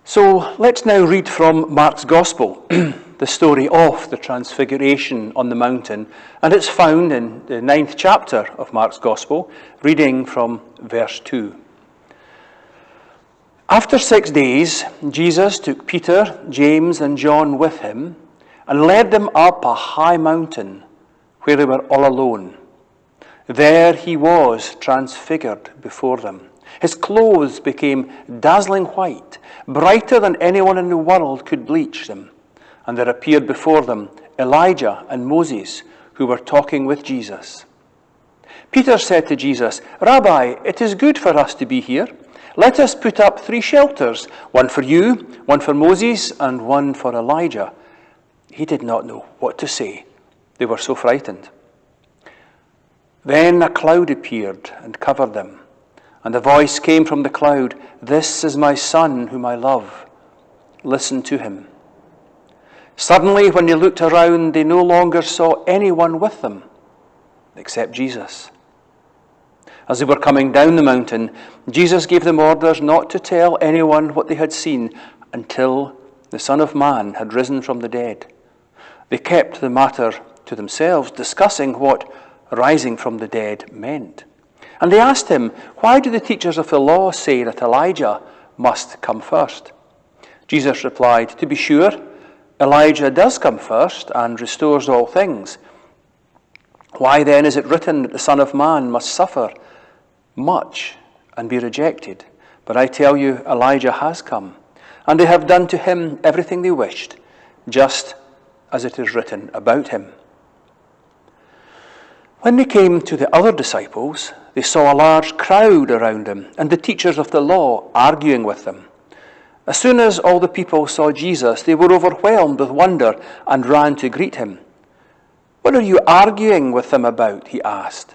So let's now read from Mark's Gospel, the story of the Transfiguration on the mountain, and it's found in the 9th chapter of Mark's Gospel, reading from verse 2. After 6 days, Jesus took Peter, James, and John with him and led them up a high mountain where they were all alone. There he was transfigured before them. His clothes became dazzling white, brighter than anyone in the world could bleach them. And there appeared before them Elijah and Moses, who were talking with Jesus. Peter said to Jesus, "Rabbi, it is good for us to be here. Let us put up 3 shelters, one for you, one for Moses, and one for Elijah." He did not know what to say. They were so frightened. Then a cloud appeared and covered them. And a voice came from the cloud, "This is my Son whom I love. Listen to him." Suddenly, when they looked around, they no longer saw anyone with them except Jesus. As they were coming down the mountain, Jesus gave them orders not to tell anyone what they had seen until the Son of Man had risen from the dead. They kept the matter to themselves, discussing what rising from the dead meant. And they asked him, "Why do the teachers of the law say that Elijah must come first?" Jesus replied, "To be sure, Elijah does come first and restores all things. Why then is it written that the Son of Man must suffer much and be rejected? But I tell you, Elijah has come, and they have done to him everything they wished, just as it is written about him." When they came to the other disciples, they saw a large crowd around him and the teachers of the law arguing with them. As soon as all the people saw Jesus, they were overwhelmed with wonder and ran to greet him. "What are you arguing with them about?" he asked.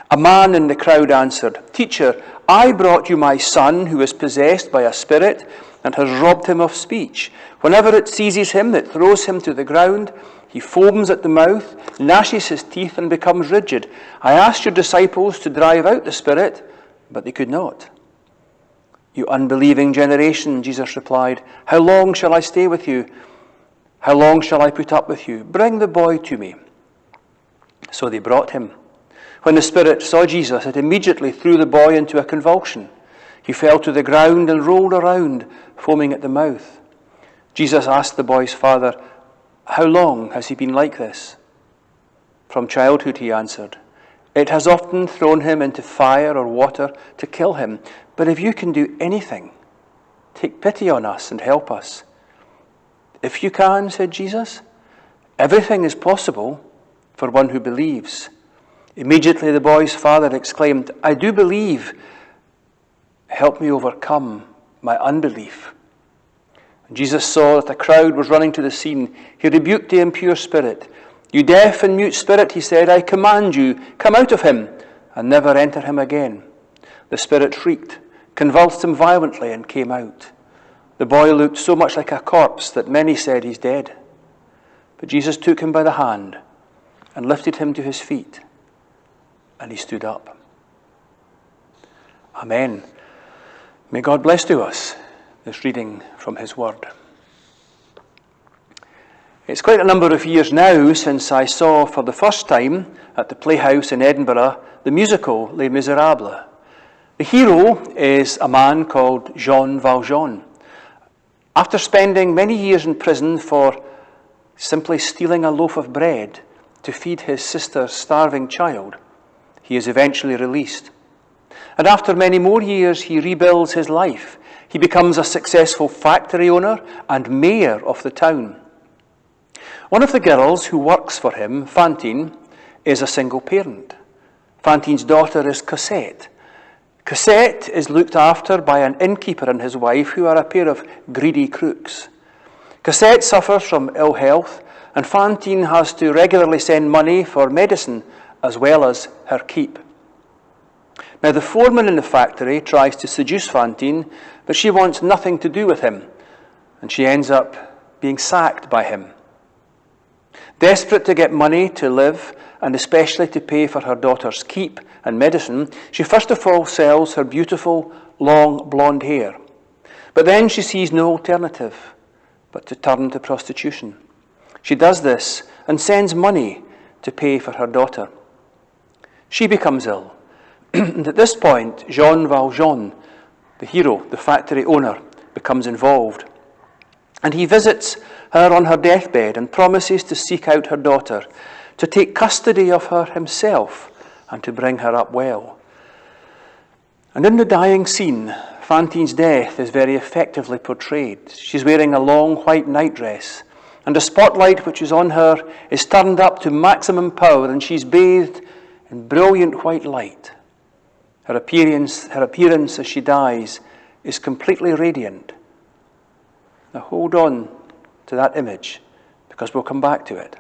A man in the crowd answered, "Teacher, I brought you my son who is possessed by a spirit and has robbed him of speech. Whenever it seizes him, it throws him to the ground. He foams at the mouth, gnashes his teeth, and becomes rigid. I asked your disciples to drive out the spirit, but they could not." "You unbelieving generation," Jesus replied, "how long shall I stay with you? How long shall I put up with you? Bring the boy to me." So they brought him. When the spirit saw Jesus, it immediately threw the boy into a convulsion. He fell to the ground and rolled around, foaming at the mouth. Jesus asked the boy's father, "How long has he been like this?" "From childhood," he answered. "It has often thrown him into fire or water to kill him. But if you can do anything, take pity on us and help us." "If you can," said Jesus, "everything is possible for one who believes." Immediately the boy's father exclaimed, "I do believe. Help me overcome my unbelief." Jesus saw that a crowd was running to the scene. He rebuked the impure spirit. "You deaf and mute spirit," he said, "I command you, come out of him and never enter him again." The spirit shrieked, convulsed him violently, and came out. The boy looked so much like a corpse that many said, "He's dead." But Jesus took him by the hand and lifted him to his feet, and he stood up. Amen. May God bless to us this reading from his word. It's quite a number of years now since I saw for the first time at the Playhouse in Edinburgh the musical Les Miserables. The hero is a man called Jean Valjean. After spending many years in prison for simply stealing a loaf of bread to feed his sister's starving child, he is eventually released. And after many more years, he rebuilds his life. He becomes a successful factory owner and mayor of the town. One of the girls who works for him, Fantine, is a single parent. Fantine's daughter is Cosette. Cosette is looked after by an innkeeper and his wife, who are a pair of greedy crooks. Cosette suffers from ill health, and Fantine has to regularly send money for medicine as well as her keep. Now, the foreman in the factory tries to seduce Fantine, but she wants nothing to do with him, and she ends up being sacked by him. Desperate to get money to live, and especially to pay for her daughter's keep and medicine, she first of all sells her beautiful, long blonde hair. But then she sees no alternative but to turn to prostitution. She does this and sends money to pay for her daughter. She becomes ill. And at this point, Jean Valjean, the hero, the factory owner, becomes involved. And he visits her on her deathbed and promises to seek out her daughter, to take custody of her himself, and to bring her up well. And in the dying scene, Fantine's death is very effectively portrayed. She's wearing a long white nightdress, and the spotlight which is on her is turned up to maximum power, and she's bathed in brilliant white light. Her appearance as she dies is completely radiant. Now hold on to that image, because we'll come back to it.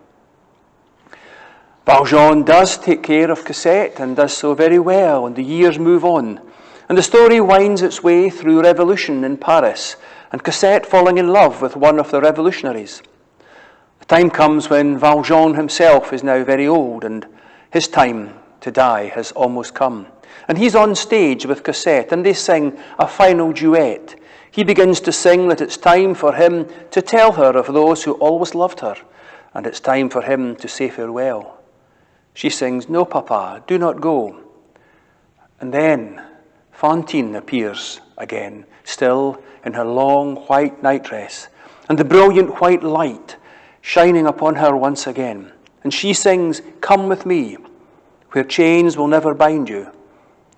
Valjean does take care of Cosette, and does so very well, and the years move on. And the story winds its way through revolution in Paris, and Cosette falling in love with one of the revolutionaries. The time comes when Valjean himself is now very old, and his time to die has almost come. And he's on stage with Cosette, and they sing a final duet. He begins to sing that it's time for him to tell her of those who always loved her, and it's time for him to say farewell. She sings, "No, Papa, do not go." And then Fantine appears again, still in her long white nightdress, and the brilliant white light shining upon her once again. And she sings, "Come with me, where chains will never bind you,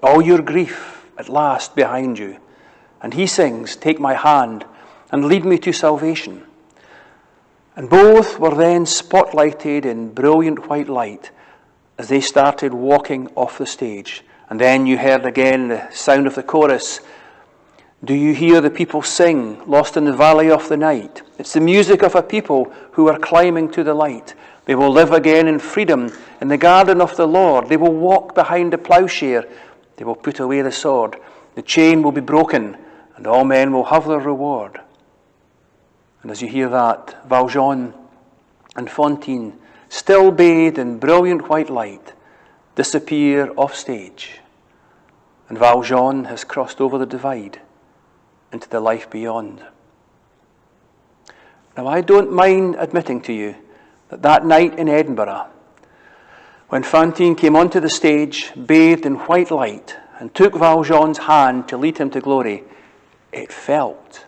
all your grief at last behind you." And he sings, "Take my hand and lead me to salvation." And both were then spotlighted in brilliant white light as they started walking off the stage. And then you heard again the sound of the chorus. "Do you hear the people sing, lost in the valley of the night? It's the music of a people who are climbing to the light. They will live again in freedom in the garden of the Lord. They will walk behind the plowshare. They will put away the sword. The chain will be broken, and all men will have their reward." And as you hear that, Valjean and Fantine, still bathed in brilliant white light, disappear off stage. And Valjean has crossed over the divide into the life beyond. Now, I don't mind admitting to you that that night in Edinburgh, when Fantine came onto the stage, bathed in white light, and took Valjean's hand to lead him to glory, it felt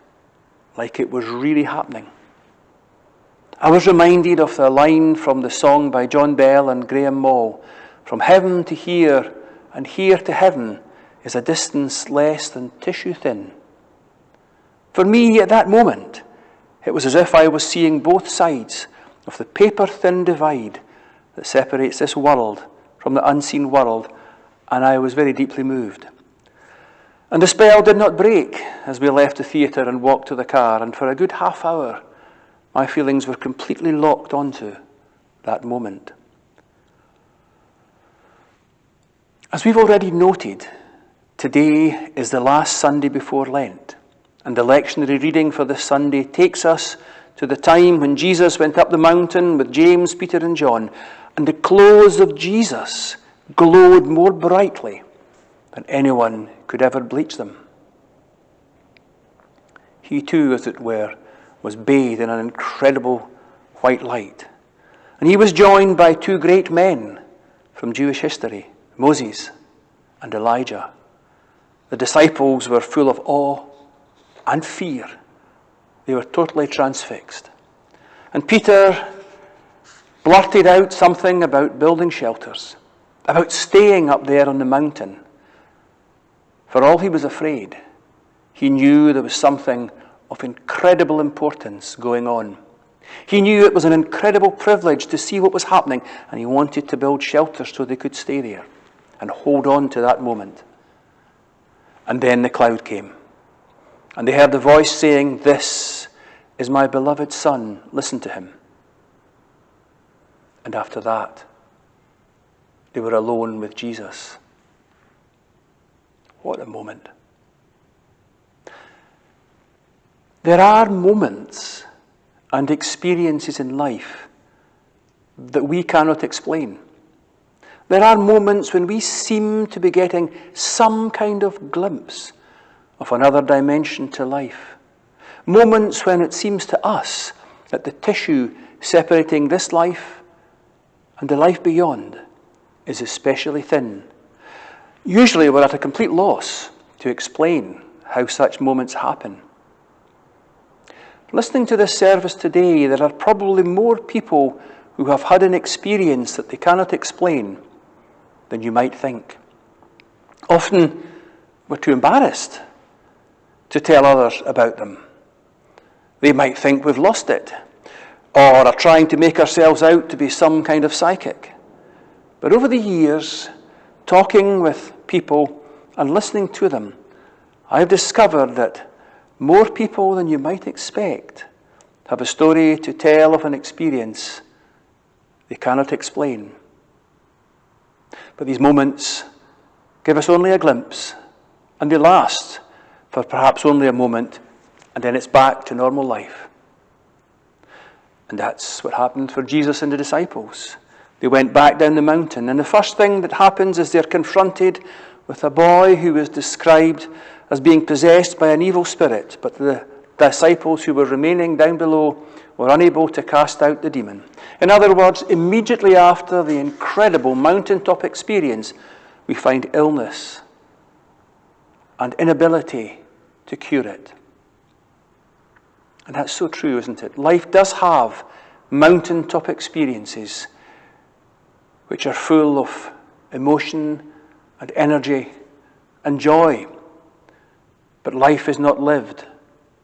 like it was really happening. I was reminded of the line from the song by John Bell and Graham Moll, "From heaven to here, and here to heaven, is a distance less than tissue thin." For me, at that moment, it was as if I was seeing both sides of the paper-thin divide that separates this world from the unseen world, and I was very deeply moved. And the spell did not break as we left the theatre and walked to the car, and for a good half hour, my feelings were completely locked onto that moment. As we've already noted, today is the last Sunday before Lent, and the lectionary reading for this Sunday takes us to the time when Jesus went up the mountain with James, Peter, and John, and the clothes of Jesus glowed more brightly than anyone could ever bleach them. He too, as it were, was bathed in an incredible white light. And he was joined by two great men from Jewish history, Moses and Elijah. The disciples were full of awe and fear. They were totally transfixed. And Peter blurted out something about building shelters, about staying up there on the mountain. For all he was afraid, he knew there was something of incredible importance going on. He knew it was an incredible privilege to see what was happening, and he wanted to build shelters so they could stay there and hold on to that moment. And then the cloud came, and they heard the voice saying, "This is my beloved Son, listen to him." And after that, they were alone with Jesus. What a moment. There are moments and experiences in life that we cannot explain. There are moments when we seem to be getting some kind of glimpse of another dimension to life. Moments when it seems to us that the tissue separating this life and the life beyond is especially thin. Usually we're at a complete loss to explain how such moments happen. Listening to this service today, there are probably more people who have had an experience that they cannot explain than you might think. Often we're too embarrassed to tell others about them. They might think we've lost it, or are trying to make ourselves out to be some kind of psychic. But over the years, talking with people and listening to them, I've discovered that more people than you might expect have a story to tell of an experience they cannot explain. But these moments give us only a glimpse, and they last for perhaps only a moment, and then it's back to normal life. And that's what happened for Jesus and the disciples. They went back down the mountain, and the first thing that happens is they're confronted with a boy who is described as being possessed by an evil spirit, but the disciples who were remaining down below were unable to cast out the demon. In other words, immediately after the incredible mountaintop experience, we find illness and inability to cure it. And that's so true, isn't it? Life does have mountaintop experiences which are full of emotion and energy and joy. But life is not lived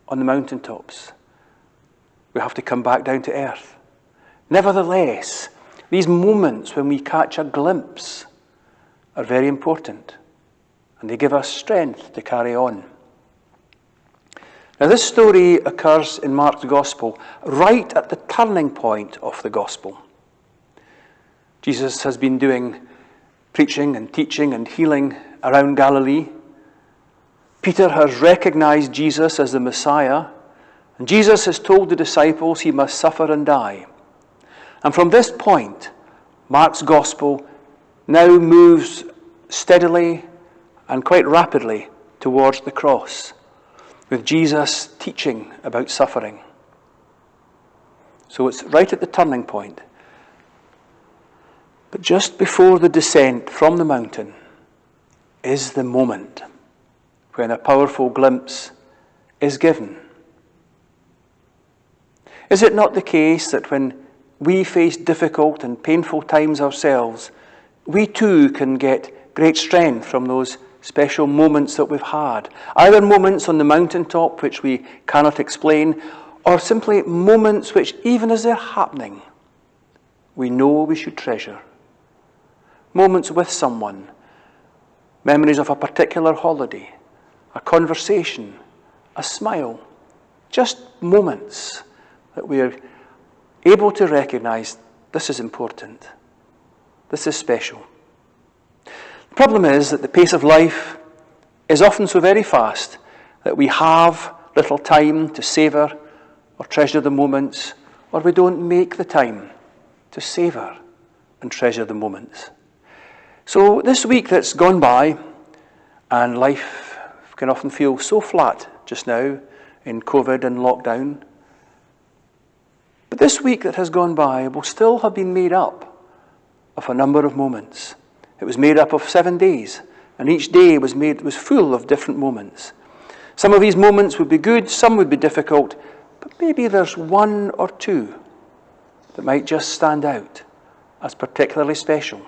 on the mountaintops. We have to come back down to earth. Nevertheless, these moments when we catch a glimpse are very important, and they give us strength to carry on. Now, this story occurs in Mark's Gospel right at the turning point of the Gospel. Jesus has been doing preaching and teaching and healing around Galilee. Peter has recognized Jesus as the Messiah, and Jesus has told the disciples he must suffer and die. And from this point, Mark's Gospel now moves steadily and quite rapidly towards the cross, with Jesus teaching about suffering. So it's right at the turning point. But just before the descent from the mountain is the moment when a powerful glimpse is given. Is it not the case that when we face difficult and painful times ourselves, we too can get great strength from those special moments that we've had? Either moments on the mountaintop which we cannot explain, or simply moments which, even as they're happening, we know we should treasure. Moments with someone, memories of a particular holiday, a conversation, a smile, just moments that we are able to recognize this is important, this is special. The problem is that the pace of life is often so very fast that we have little time to savor or treasure the moments, or we don't make the time to savor and treasure the moments. So this week that's gone by, and life can often feel so flat just now in COVID and lockdown. But this week that has gone by will still have been made up of a number of moments. It was made up of 7 days, and each day was full of different moments. Some of these moments would be good, some would be difficult, but maybe there's one or two that might just stand out as particularly special.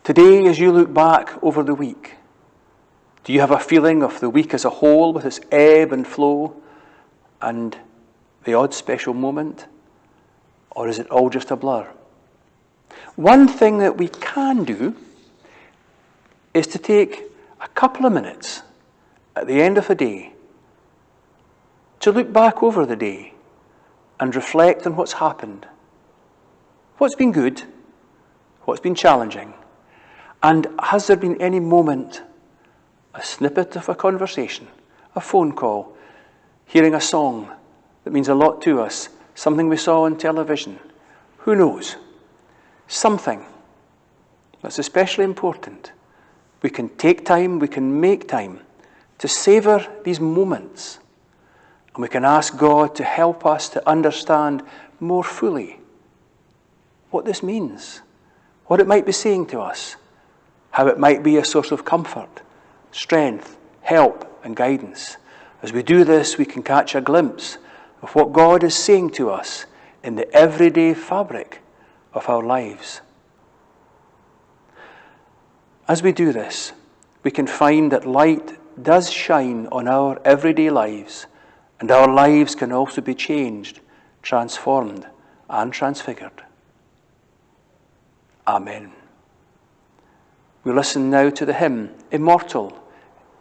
Today, as you look back over the week, do you have a feeling of the week as a whole with its ebb and flow and the odd special moment? Or is it all just a blur? One thing that we can do is to take a couple of minutes at the end of a day to look back over the day and reflect on what's happened. What's been good? What's been challenging? And has there been any moment, a snippet of a conversation, a phone call, hearing a song that means a lot to us, something we saw on television, who knows? Something that's especially important We can take time, we can make time to savour these moments. And we can ask God to help us to understand more fully what this means, what it might be saying to us, how it might be a source of comfort, strength, help, and guidance. As we do this, we can catch a glimpse of what God is saying to us in the everyday fabric of our lives. As we do this, we can find that light does shine on our everyday lives, and our lives can also be changed, transformed, and transfigured. Amen. We listen now to the hymn, Immortal,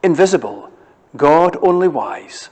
Invisible, God only wise.